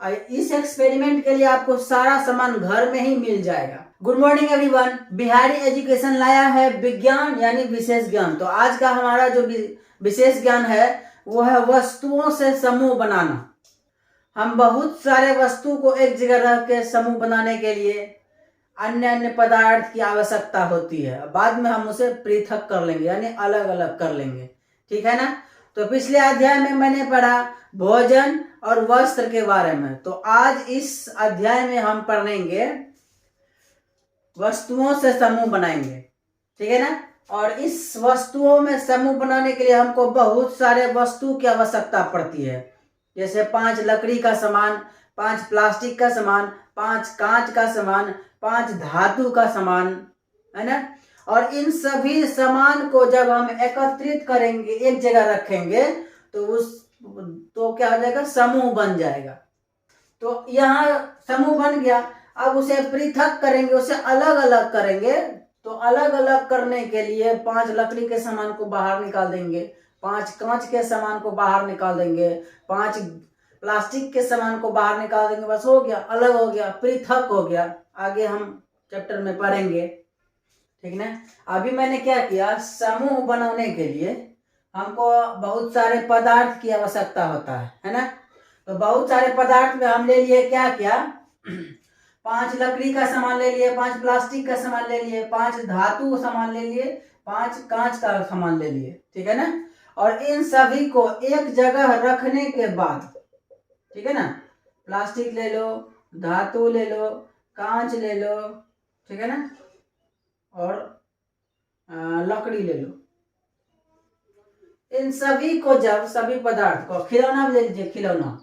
इस एक्सपेरिमेंट के लिए आपको सारा सामान घर में ही मिल जाएगा। Good morning everyone, Bihari education लाया है विज्ञान यानी विशेष ज्ञान। तो आज का हमारा जो विशेष ज्ञान है वो है वस्तुओं से समूह बनाना। हम बहुत सारे वस्तु को एक जगह रख के समूह बनाने के लिए अन्य अन्य पदार्थ की आवश्यकता होती है। बाद में हम उसे पृथक कर लेंगे यानी अलग अलग कर लेंगे, ठीक है ना। तो पिछले अध्याय में मैंने पढ़ा भोजन और वस्त्र के बारे में। तो आज इस अध्याय में हम पढ़ेंगे वस्तुओं से समूह बनाएंगे, ठीक है ना। और इस वस्तुओं में समूह बनाने के लिए हमको बहुत सारे वस्तु की आवश्यकता पड़ती है, जैसे 5 लकड़ी का सामान, 5 प्लास्टिक का सामान, 5 कांच का सामान, 5 धातु का सामान, है ना। और इन सभी सामान को जब हम एकत्रित करेंगे, एक जगह रखेंगे, तो क्या हो जाएगा, समूह बन जाएगा। तो यहाँ समूह बन गया, अब उसे पृथक करेंगे, उसे अलग अलग करेंगे। तो अलग अलग करने के लिए 5 लकड़ी के सामान को बाहर निकाल देंगे, 5 कांच के सामान को बाहर निकाल देंगे, 5 प्लास्टिक के सामान को बाहर निकाल देंगे। बस हो गया, अलग हो गया, पृथक हो गया। आगे हम चैप्टर में पढ़ेंगे, ठीक ना। अभी मैंने क्या किया, समूह बनाने के लिए हमको बहुत सारे पदार्थ की आवश्यकता होता है ना। तो बहुत सारे पदार्थ में हम ले लिए क्या क्या 5 लकड़ी का सामान ले लिए, 5 प्लास्टिक का सामान ले लिए, 5 धातु का सामान ले लिए, 5 कांच का सामान ले लिए, ठीक है ना। और इन सभी को एक जगह रखने के बाद, ठीक है ना, प्लास्टिक ले लो, धातु ले लो, कांच ले लो, ठीक है ना, और लकड़ी ले लो। इन सभी को जब सभी पदार्थ को, खिलौना भी ले लीजिए, खिलौना,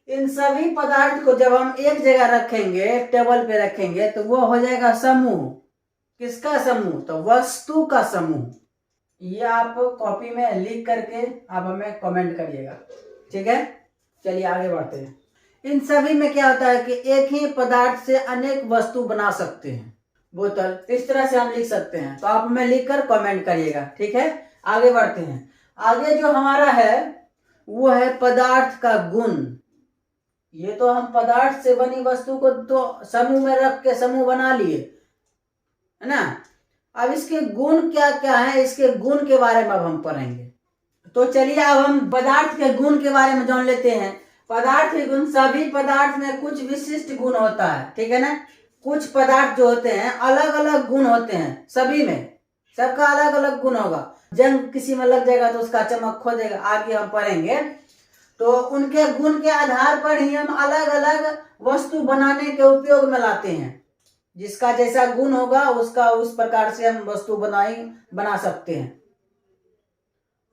इन सभी पदार्थ को जब हम एक जगह रखेंगे, टेबल पे रखेंगे, तो वो हो जाएगा समूह। किसका समूह, तो वस्तु का समूह। ये आप कॉपी में लिख करके आप हमें कमेंट करिएगा, ठीक है। चलिए आगे बढ़ते हैं। इन सभी में क्या होता है कि एक ही पदार्थ से अनेक वस्तु बना सकते हैं। बोतल, इस तरह से हम लिख सकते हैं। तो आप हमें लिखकर कमेंट करिएगा, ठीक है। आगे बढ़ते हैं। आगे जो हमारा है वो है पदार्थ का गुण। ये तो हम पदार्थ से बनी वस्तु को तो समूह में रख के समूह बना लिए, है ना। अब इसके गुण क्या क्या है, इसके गुण के बारे में अब हम पढ़ेंगे। तो चलिए अब हम पदार्थ के गुण के बारे में जान लेते हैं। पदार्थ के गुण, सभी पदार्थ में कुछ विशिष्ट गुण होता है, ठीक है ना। कुछ पदार्थ जो होते हैं अलग अलग गुण होते हैं, सभी में सबका अलग अलग गुण होगा। जंग किसी में लग जाएगा तो उसका चमक खो जाएगा, आगे हम पढ़ेंगे। तो उनके गुण के आधार पर ही हम अलग अलग वस्तु बनाने के उपयोग में लाते हैं। जिसका जैसा गुण होगा उसका उस प्रकार से हम वस्तु बना सकते हैं।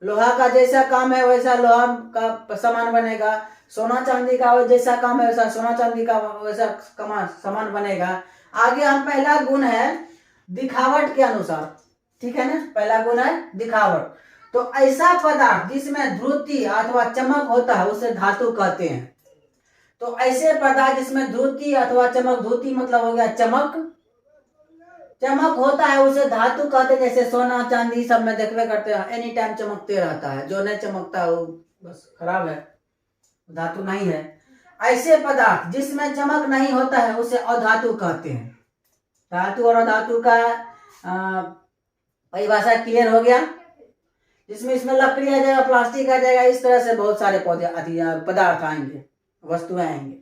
लोहा का जैसा काम है वैसा लोहा का सामान बनेगा, सोना चांदी का जैसा काम है वैसा सोना चांदी का वैसा सामान बनेगा। आगे हम पहला गुण है दिखावट के अनुसार, ठीक है ना। पहला गुण है दिखावट। तो ऐसा पदार्थ जिसमें ध्रुति अथवा चमक होता है उसे धातु कहते हैं। तो ऐसे पदार्थ जिसमें ध्रुति अथवा चमक, ध्रुति मतलब हो गया चमक, चमक होता है उसे धातु कहते हैं। जैसे सोना चांदी सब में देखते करते हैं, एनी टाइम चमकते रहता है। जो नहीं चमकता वो बस खराब है, धातु नहीं है। ऐसे पदार्थ जिसमें चमक नहीं होता है उसे अधातु कहते हैं। धातु और अधातु का परिभाषा क्लियर हो गया। जिसमें इसमें लकड़ी आ जाएगा, प्लास्टिक आ जाएगा, इस तरह से बहुत सारे पदार्थ आएंगे, वस्तुएं आएंगे।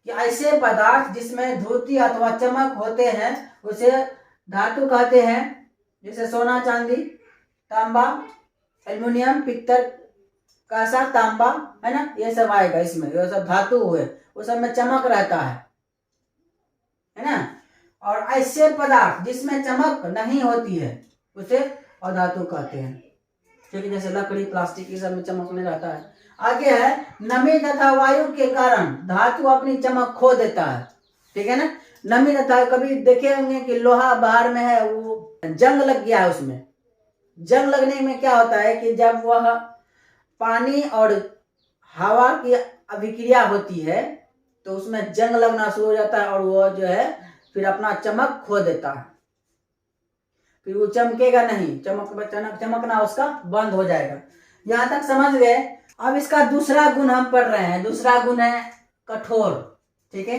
कि ऐसे पदार्थ जिसमें ध्रुति अथवा चमक होते हैं उसे धातु कहते हैं। जैसे सोना चांदी, तांबा, एल्युमिनियम, पित्तल, कांसा, तांबा, है ना, ये सब आएगा इसमें। ये सब धातु हुए, उस सब में चमक रहता है ना। और ऐसे पदार्थ जिसमें चमक नहीं होती है उसे अधातु कहते हैं, ठीक है। जैसे लकड़ी, प्लास्टिक, ये सब में चमक नहीं रहता है। आगे है नमी तथा वायु के कारण धातु अपनी चमक खो देता है, ठीक है ना। नमी तथा, कभी देखे होंगे कि लोहा बाहर में है, वो जंग लग गया है, उसमें जंग लगने में क्या होता है कि जब वह पानी और हवा की अभिक्रिया होती है तो उसमें जंग लगना शुरू हो जाता है और वो जो है फिर अपना चमक खो देता है। फिर वो चमकेगा नहीं, चमकना उसका बंद हो जाएगा। यहाँ तक समझ गए। अब इसका दूसरा गुण हम पढ़ रहे हैं। दूसरा गुण है कठोर। ठीक है,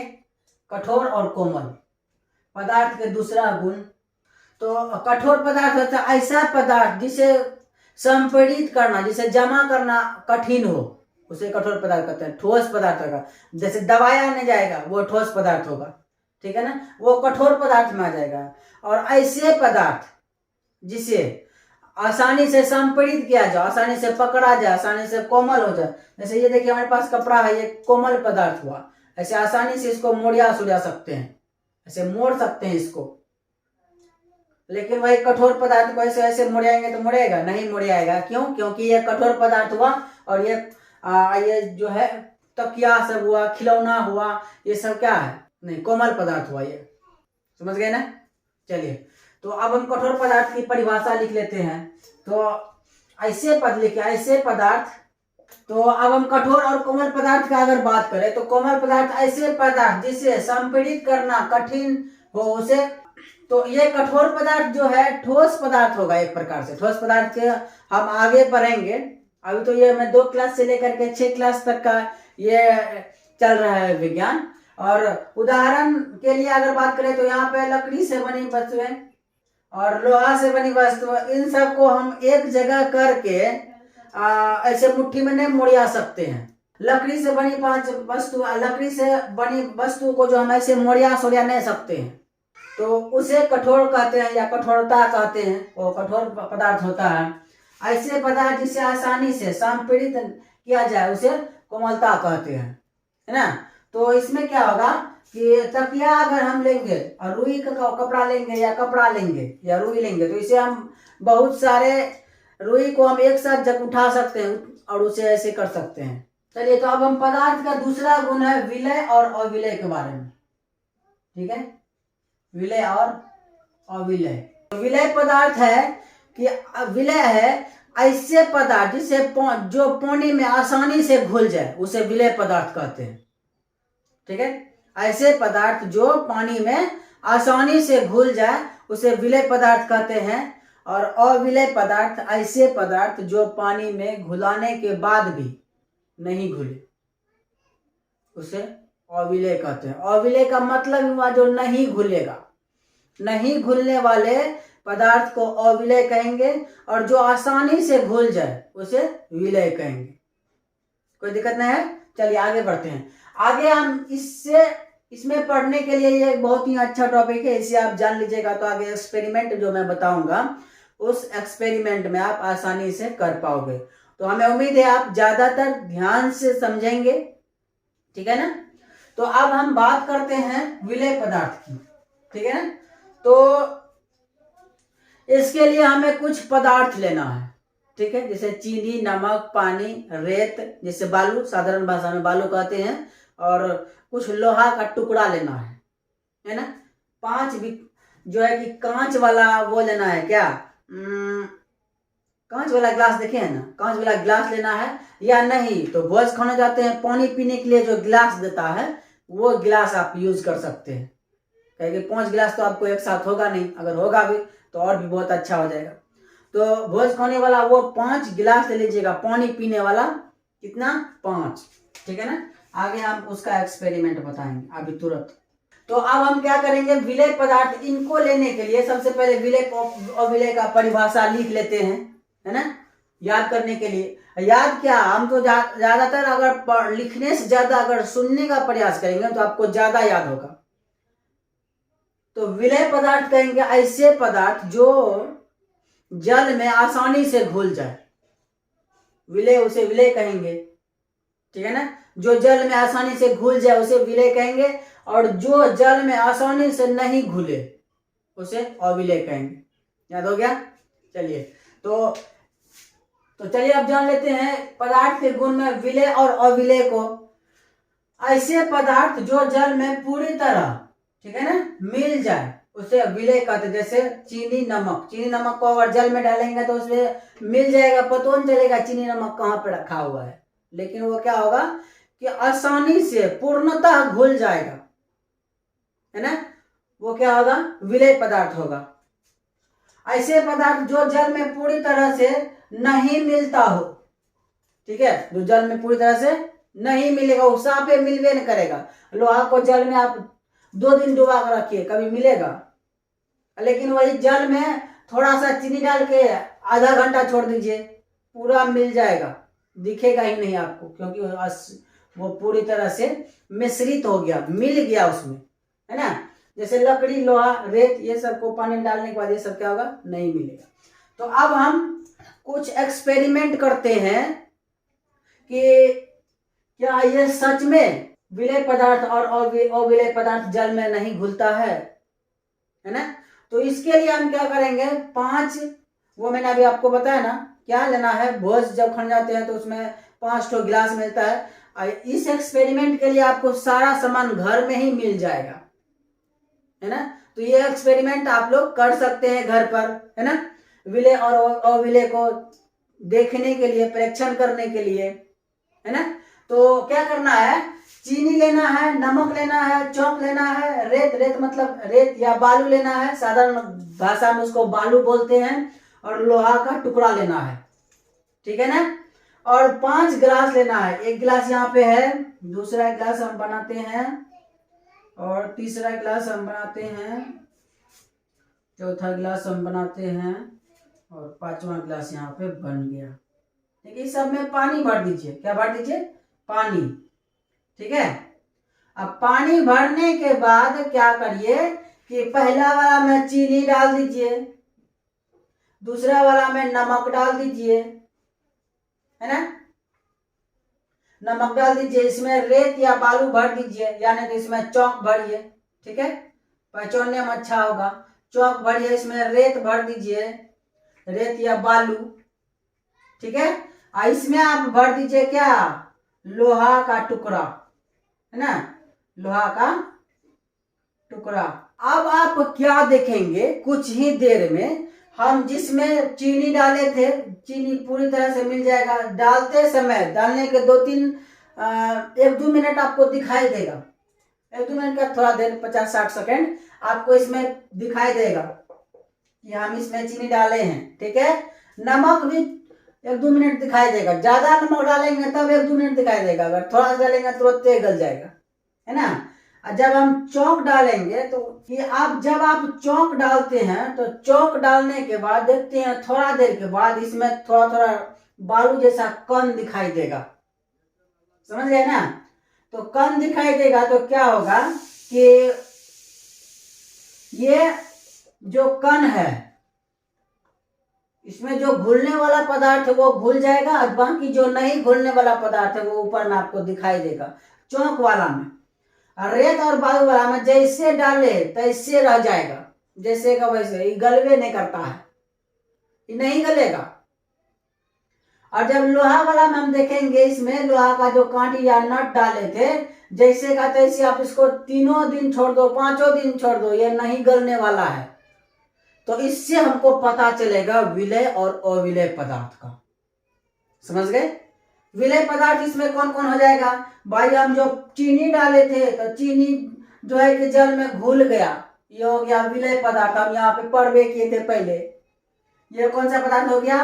कठोर और कोमल पदार्थ के दूसरा गुण। तो कठोर पदार्थ होता है ऐसा पदार्थ जिसे संपीड़ित करना, जिसे जमा करना कठिन हो, उसे कठोर पदार्थ कहते हैं। ठोस पदार्थ होगा, जैसे दबाया नहीं जाएगा वो ठोस पदार्थ होगा। ठीक है ना, वो कठोर पदार्थ में आ जाएगा। और ऐसे पदार्थ जिसे आसानी से संपीड़ित किया जाए, आसानी से पकड़ा जाए, आसानी से कोमल हो जाए। जैसे ये देखिए हमारे पास कपड़ा है, ये कोमल पदार्थ हुआ। ऐसे आसानी से इसको मोड़िया सुड़िया सकते हैं, ऐसे मोड़ सकते हैं इसको। लेकिन वही कठोर पदार्थ को ऐसे ऐसे मुड़ाएंगे तो मुड़ेगा नहीं, मुड़ाएगा। क्यों? क्योंकि ये कठोर पदार्थ हुआ और ये जो है तकिया सब हुआ, खिलौना हुआ, ये सब क्या है? नहीं, कोमल पदार्थ हुआ। ये समझ गए ना? चलिए, तो अब हम कठोर पदार्थ की परिभाषा लिख लेते हैं। तो ऐसे पद लिखे, ऐसे पदार्थ। तो अब हम कठोर और कोमल पदार्थ का अगर बात करें तो कोमल पदार्थ ऐसे पदार्थ जिसे संपीड़ित करना कठिन हो उसे। तो ये कठोर पदार्थ जो है ठोस पदार्थ होगा एक प्रकार से। ठोस पदार्थ के हम आगे पढ़ेंगे। अभी तो ये मैं 2 क्लास से लेकर के 6 क्लास तक का ये चल रहा है विज्ञान। और उदाहरण के लिए अगर बात करें तो यहाँ पे लकड़ी से बनी वस्तुएं और लोहा से बनी वस्तुएं, इन सब को हम एक जगह करके ऐसे मुट्ठी में नहीं मुड़िया सकते हैं। लकड़ी से बनी 5 वस्तु, लकड़ी से बनी वस्तु को जो हम ऐसे मोड़िया सोड़िया नहीं सकते हैं, तो उसे कठोर कहते हैं या कठोरता कहते हैं। वो कठोर पदार्थ होता है। ऐसे पदार्थ जिसे आसानी से संपीड़ित किया जाए उसे कोमलता कहते हैं, है ना। तो इसमें क्या होगा कि तकिया अगर हम लेंगे और रुई का कपड़ा लेंगे या कपड़ा लेंगे या रुई लेंगे, तो इसे हम बहुत सारे रुई को हम एक साथ जब उठा सकते हैं और उसे ऐसे कर सकते हैं। चलिए, तो अब हम पदार्थ का दूसरा गुण है विलय और अविलय के बारे में। ठीक है, विलय और अविलय। विलय पदार्थ है कि विलय है ऐसे पदार्थ जिसे जो पानी में आसानी से घुल जाए उसे विलय पदार्थ कहते हैं। ठीक है, ऐसे पदार्थ जो पानी में आसानी से घुल जाए उसे विलय पदार्थ कहते हैं। और अविलय पदार्थ ऐसे पदार्थ जो पानी में घुलाने के बाद भी नहीं घुले उसे अविलय कहते हैं। अविलय का मतलब हुआ जो नहीं घुलेगा। नहीं घुलने वाले पदार्थ को अविलय कहेंगे और जो आसानी से घुल जाए उसे विलय कहेंगे। कोई दिक्कत नहीं है। चलिए आगे बढ़ते हैं। आगे हम इसमें पढ़ने के लिए ये बहुत ही अच्छा टॉपिक है, इसे आप जान लीजिएगा। तो आगे एक्सपेरिमेंट जो मैं बताऊंगा उस एक्सपेरिमेंट में आप आसानी से कर पाओगे। तो हमें उम्मीद है आप ज्यादातर ध्यान से समझेंगे। ठीक है ना। तो अब हम बात करते हैं विलय पदार्थ की। ठीक है ना। तो इसके लिए हमें कुछ पदार्थ लेना है। ठीक है, जैसे चीनी, नमक, पानी, रेत, जैसे बालू, साधारण भाषा में बालू कहते हैं, और कुछ लोहा का टुकड़ा लेना है ना। 5 जो है कि कांच वाला वो लेना है। क्या कांच वाला गिलास देखे है ना, कांच वाला गिलास लेना है। या नहीं तो भोज खाने जाते हैं, पानी पीने के लिए जो गिलास देता है वो गिलास आप यूज कर सकते हैं। क्योंकि 5 गिलास तो आपको एक साथ होगा नहीं, अगर होगा भी तो और भी बहुत अच्छा हो जाएगा। तो भोज खाने वाला वो 5 गिलास ले लीजिएगा। पानी पीने वाला कितना? 5। ठीक है ना। आगे हम उसका एक्सपेरिमेंट बताएंगे अभी तुरंत। तो अब हम क्या करेंगे, विलय पदार्थ इनको लेने के लिए सबसे पहले विलय अविलय का परिभाषा लिख लेते हैं, है ना, याद करने के लिए। याद क्या, हम तो ज्यादातर अगर लिखने से ज्यादा अगर सुनने का प्रयास करेंगे तो आपको ज्यादा याद होगा। तो विलय पदार्थ कहेंगे ऐसे पदार्थ जो जल में आसानी से घुल जाए, विलय उसे विलय कहेंगे। ठीक है ना। जो जल में आसानी से घुल जाए उसे विलय कहेंगे, और जो जल में आसानी से नहीं घुले उसे अविलय कहेंगे। याद हो गया। चलिए, तो चलिए अब जान लेते हैं पदार्थ के गुण में विलय और अविलय को। ऐसे पदार्थ जो जल में पूरी तरह, ठीक है ना, मिल जाए उसे विलय कहते हैं। जैसे चीनी, नमक। चीनी नमक को अगर जल में डालेंगे तो उसमें मिल जाएगा, पता नहीं चलेगा चीनी नमक कहाँ पे रखा हुआ है, लेकिन वो क्या होगा कि आसानी से पूर्णतः घुल जाएगा, है ना। वो क्या होगा? विलय पदार्थ होगा। ऐसे पदार्थ जो जल में पूरी तरह से नहीं मिलता हो, ठीक है, जो जल में पूरी तरह से नहीं मिलेगा, वो साफ पे मिलवे नहीं करेगा। लोहा को जल में आप 2 दिन डुबा कर रखिए, कभी मिलेगा। लेकिन वही जल में थोड़ा सा चीनी डाल के आधा घंटा छोड़ दीजिए, पूरा मिल जाएगा, दिखेगा ही नहीं आपको, क्योंकि वो पूरी तरह से मिश्रित हो गया, मिल गया उसमें, है ना। जैसे लकड़ी, लोहा, रेत, ये सब को पानी में डालने के बाद ये सब क्या होगा, नहीं मिलेगा। तो अब हम कुछ एक्सपेरिमेंट करते हैं कि क्या ये सच में विलेय पदार्थ और अविलेय पदार्थ जल में नहीं घुलता है ना। तो इसके लिए हम क्या करेंगे, 5, वो मैंने अभी आपको बताया ना, क्या लेना है, भोज जब खन जाते हैं तो उसमें 5 ठो गिलास मिलता है। इस एक्सपेरिमेंट के लिए आपको सारा सामान घर में ही मिल जाएगा, है ना। तो ये एक्सपेरिमेंट आप लोग कर सकते हैं घर पर, है ना, विलेय और अविलेय को देखने के लिए, परीक्षण करने के लिए, है ना। तो क्या करना है, चीनी लेना है, नमक लेना है, चौक लेना है, रेत मतलब रेत या बालू लेना है, साधारण भाषा में उसको बालू बोलते हैं, और लोहा का टुकड़ा लेना है, ठीक है ना। और 5 गिलास लेना है, 1 गिलास यहाँ पे है, दूसरा गिलास हम बनाते हैं, और तीसरा गिलास हम बनाते हैं, चौथा गिलास हम बनाते हैं, और 5वां गिलास यहाँ पे बन गया। ठीक है, सब में पानी भर दीजिए, क्या भर दीजिए, पानी, ठीक है। अब पानी भरने के बाद क्या करिए कि पहला वाला में चीनी डाल दीजिए, दूसरा वाला में नमक डाल दीजिए, है ना, नमक डाल दीजिए, इसमें रेत या बालू भर दीजिए, यानी तो इसमें चौक भरिए, ठीक है, पहचानने में अच्छा होगा। चौक भरिए, इसमें रेत भर दीजिए, रेत या बालू, ठीक है। इसमें आप भर दीजिए क्या, लोहा का टुकड़ा, है ना, लोहा का टुकड़ा। अब आप क्या देखेंगे, कुछ ही देर में हम जिसमें चीनी डाले थे, चीनी पूरी तरह से मिल जाएगा। डालते समय, डालने के 1-2 मिनट आपको दिखाई देगा, 1-2 मिनट का थोड़ा देर, 50-60 सेकेंड आपको इसमें दिखाई देगा कि हम इसमें चीनी डाले हैं, ठीक है। नमक भी 1-2 मिनट दिखाई देगा, ज्यादा नमक डालेंगे तब 1-2 मिनट दिखाई देगा, अगर थोड़ा सा डालेंगे तुरंत गल जाएगा, है ना। जब हम चौक डालेंगे तो ये जब आप चौक डालते हैं तो चौक डालने के बाद देखते हैं थोड़ा देर के बाद इसमें थोड़ा थोड़ा बालू जैसा कण दिखाई देगा, समझ गए ना। तो कण दिखाई देगा तो क्या होगा कि ये जो कण है, इसमें जो घुलने वाला पदार्थ है वो घुल जाएगा, और बाकी जो नहीं घुलने वाला पदार्थ है वो ऊपर में आपको दिखाई देगा। चौक वाला में, रेत और बालू वाला में जैसे डाले तैसे रह जाएगा, जैसे का वैसे, ये गलवे नहीं करता है, ये नहीं गलेगा। और जब लोहा वाला में हम देखेंगे, इसमें लोहा का जो कांटी या नट डाले थे, जैसे का तैसे आप इसको 3 दिन छोड़ दो, 5 दिन छोड़ दो, ये नहीं गलने वाला है। तो इससे हमको पता चलेगा विलेय और अविलेय पदार्थ का, समझ गए। विलेय पदार्थ इसमें कौन कौन हो जाएगा भाई, हम जो चीनी डाले थे तो चीनी जो है कि जल में घुल गया, ये हो गया विलेय पदार्थ, हम यहाँ पे पढ़वे किए थे पहले, ये कौन सा पदार्थ हो गया,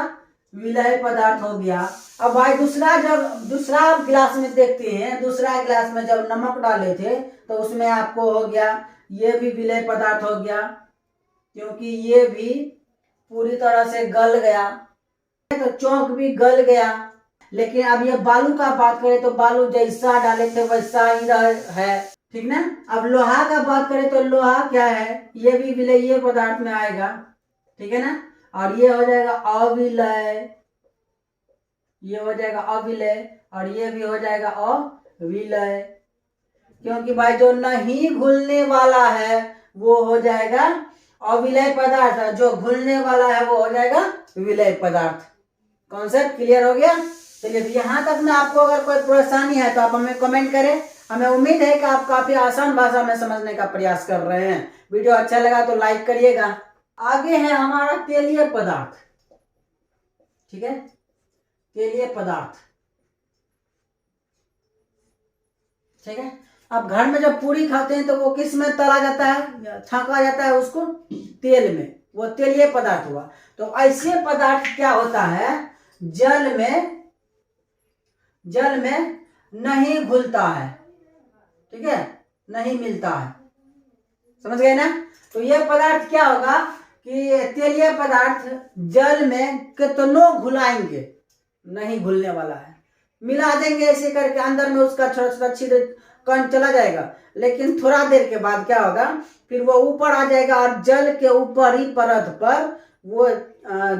विलेय पदार्थ हो गया। अब भाई दूसरा गिलास में देखते हैं, दूसरा गिलास में जब नमक डाले थे तो उसमें आपको हो गया, ये भी विलेय पदार्थ हो गया, क्योंकि ये भी पूरी तरह से गल गया, तो चौक भी गल गया। लेकिन अब ये बालू का बात करें तो बालू जैसा डाले थे वैसा ही है, ठीक ना। अब लोहा का बात करें तो लोहा क्या है, ये भी विलेय पदार्थ में आएगा, ठीक है ना। और ये हो जाएगा अविलेय, ये हो जाएगा अविलेय, और ये भी हो जाएगा अविलेय, क्योंकि भाई जो नहीं घुलने वाला है वो हो जाएगा अविलेय पदार्थ, जो घुलने वाला है वो हो जाएगा विलेय पदार्थ। कॉन्सेप्ट क्लियर हो गया। चलिए, यहाँ तक में आपको अगर कोई परेशानी है तो आप हमें कमेंट करें। हमें उम्मीद है कि आप काफी आसान भाषा में समझने का प्रयास कर रहे हैं। वीडियो अच्छा लगा तो लाइक करिएगा। आगे है हमारा तेलीय पदार्थ, ठीक है, तेलीय पदार्थ, ठीक है। अब घर में जब पूरी खाते हैं तो वो किस में तला जाता है, छांका जाता है उसको तेल में, वो तेलीय पदार्थ हुआ। तो ऐसे पदार्थ क्या होता है, जल में जल में नहीं घुलता है, ठीक है, नहीं मिलता है। समझ गए ना? तो यह पदार्थ क्या होगा कि तेलीय पदार्थ जल में कितनों घुलाएंगे नहीं घुलने वाला है। मिला देंगे ऐसे करके अंदर में उसका छोटा छोटा छिद्र कण चला जाएगा, लेकिन थोड़ा देर के बाद क्या होगा, फिर वो ऊपर आ जाएगा और जल के ऊपरी परत पर वो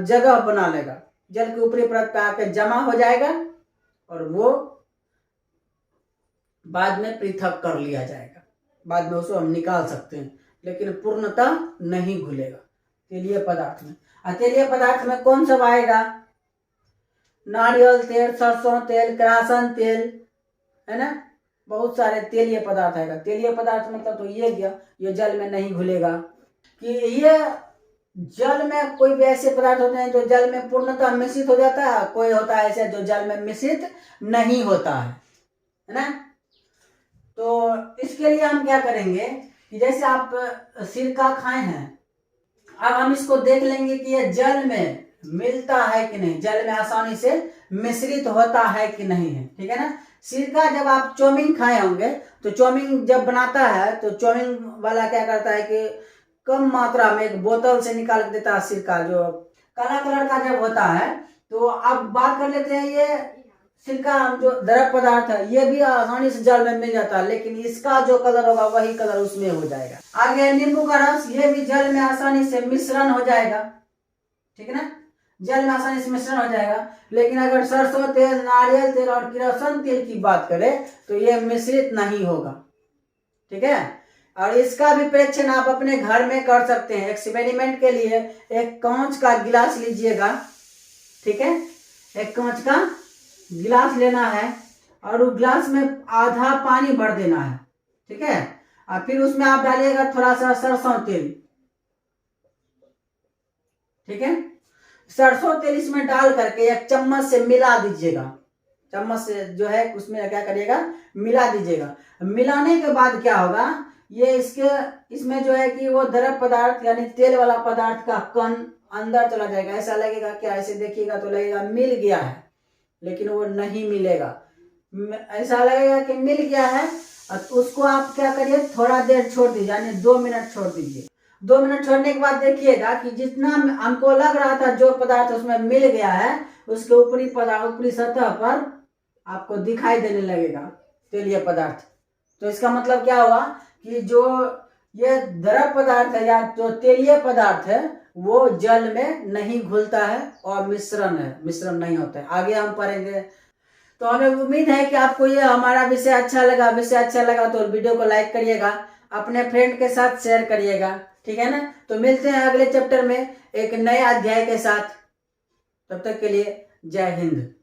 जगह बना लेगा, जल के ऊपरी परत पे आके जमा हो जाएगा और वो बाद में पृथक कर लिया जाएगा, बाद में उसको हम निकाल सकते हैं, लेकिन पूर्णतः नहीं घुलेगा तेलीय पदार्थ में। तेलीय पदार्थ में कौन सब आएगा? नारियल तेल, सरसों तेल, किरासन तेल, है ना, बहुत सारे तेलीय पदार्थ आएगा। तेलीय पदार्थ मतलब तो ये गया, ये जल में नहीं घुलेगा। कि ये जल में कोई भी ऐसे पदार्थ होते हैं जो जल में पूर्णतः मिश्रित हो जाता है, कोई होता है ऐसे जो जल में मिश्रित नहीं होता है ना। तो इसके लिए हम क्या करेंगे कि जैसे आप सिरका खाए हैं, अब हम इसको देख लेंगे कि ये जल में मिलता है कि नहीं, जल में आसानी से मिश्रित होता है कि नहीं है, ठीक है ना। सिरका जब आप चाउमीन खाए होंगे तो चाउमीन जब बनाता है तो चाउमीन वाला क्या करता है कि कम मात्रा में एक बोतल से निकाल के देता है सिरका, जो काला कलर का जब होता है। तो अब बात कर लेते हैं ये सिरका जो द्रव पदार्थ है, ये भी आसानी से जल में मिल जाता है, लेकिन इसका जो कलर होगा वही कलर उसमें हो जाएगा। आगे नींबू का रस, ये भी जल में आसानी से मिश्रण हो जाएगा, ठीक है ना, जल में आसानी से मिश्रण हो जाएगा। लेकिन अगर सरसों तेल, नारियल तेल और किरोसिन तेल की बात करें तो ये मिश्रित नहीं होगा, ठीक है। और इसका भी परीक्षण आप अपने घर में कर सकते हैं। एक्सपेरिमेंट के लिए एक कांच का गिलास लीजिएगा, ठीक है, एक कांच का गिलास लेना है और उस गिलास में आधा पानी भर देना है, ठीक है, और फिर उसमें आप डालिएगा थोड़ा सा सरसों तेल, ठीक है। सरसों तेल इसमें डाल करके एक चम्मच से मिला दीजिएगा, चम्मच से जो है उसमें क्या करिएगा, मिला दीजिएगा। मिलाने के बाद क्या होगा, ये इसमें जो है कि वो द्रव पदार्थ यानी तेल वाला पदार्थ का कण अंदर चला जाएगा। ऐसा लगेगा क्या, ऐसे देखिएगा तो लगेगा मिल गया है, लेकिन वो नहीं मिलेगा। ऐसा लगेगा कि मिल गया है और उसको आप क्या करिए, थोड़ा देर छोड़ दीजिए, यानी 2 मिनट छोड़ दीजिए। 2 मिनट छोड़ने के बाद देखिएगा कि जितना हमको लग रहा था जो पदार्थ उसमें मिल गया है, उसके ऊपरी सतह पर आपको दिखाई देने लगेगा तेलीय पदार्थ। तो इसका मतलब क्या हुआ कि जो ये द्रव पदार्थ है या जो तेलीय पदार्थ है वो जल में नहीं घुलता है और मिश्रण नहीं होता है। आगे हम पढ़ेंगे। तो हमें उम्मीद है कि आपको ये हमारा विषय अच्छा लगा तो वीडियो को लाइक करिएगा, अपने फ्रेंड के साथ शेयर करिएगा, ठीक है ना। तो मिलते हैं अगले चैप्टर में एक नए अध्याय के साथ, तब तक के लिए जय हिंद।